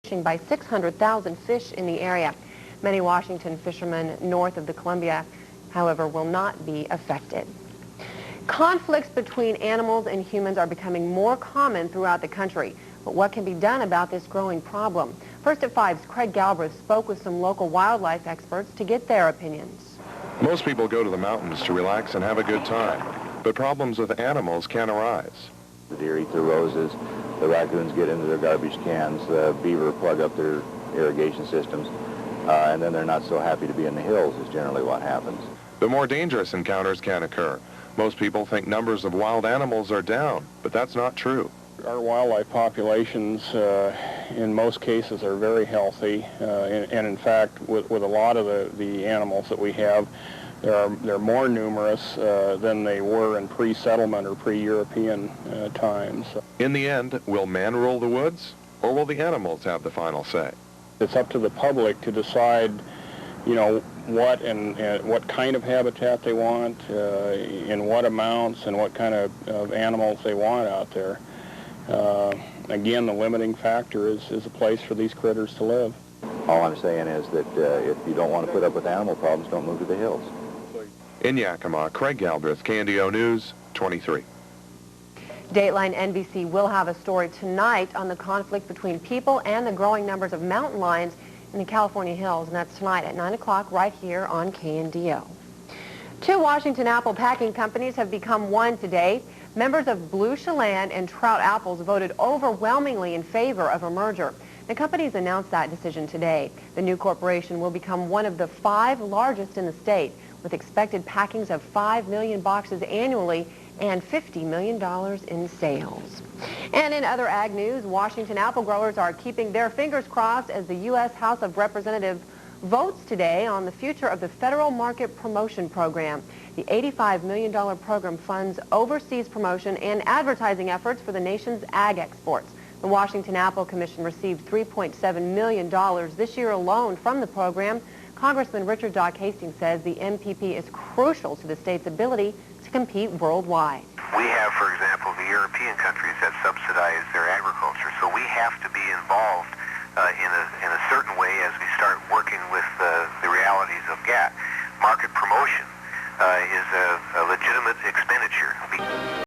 by 600,000 fish in the area. Many Washington fishermen north of the Columbia, however, will not be affected. Conflicts between animals and humans are becoming more common throughout the country. But what can be done about this growing problem? First at 5's Craig Galbraith spoke with some local wildlife experts to get their opinions. Most people go to the mountains to relax and have a good time, but problems with animals can arise. The deer eat their roses, the raccoons get into their garbage cans, the beaver plug up their irrigation systems, and then they're not so happy to be in the hills is generally what happens. But more dangerous encounters can occur. Most people think numbers of wild animals are down, but that's not true. Our wildlife populations, in most cases, are very healthy, and in fact, with a lot of the animals that we have, they're more numerous than they were in pre-settlement or pre-European times. In the end, will man rule the woods, or will the animals have the final say? It's up to the public to decide, what and what kind of habitat they want, in what amounts, and what kind of animals they want out there. Again, the limiting factor is a place for these critters to live. All I'm saying is that if you don't want to put up with animal problems, don't move to the hills. In Yakima, Craig Galbraith, KNDO News, 23. Dateline NBC will have a story tonight on the conflict between people and the growing numbers of mountain lions in the California hills, and that's tonight at 9 o'clock right here on KNDO. Two Washington apple packing companies have become one today. Members of Blue Chelan and Trout Apples voted overwhelmingly in favor of a merger. The companies announced that decision today. The new corporation will become one of the 5 largest in the state, with expected packings of 5 million boxes annually and $50 million in sales. And in other ag news, Washington apple growers are keeping their fingers crossed as the U.S. House of Representatives votes today on the future of the Federal Market Promotion Program. The $85 million program funds overseas promotion and advertising efforts for the nation's ag exports. The Washington Apple Commission received $3.7 million this year alone from the program. Congressman Richard Doc Hastings says the MPP is crucial to the state's ability to compete worldwide. We have, for example, the European countries that subsidize their agriculture, so we have to be involved in a certain way as we start working with the realities of GATT. Market promotion is a legitimate expenditure.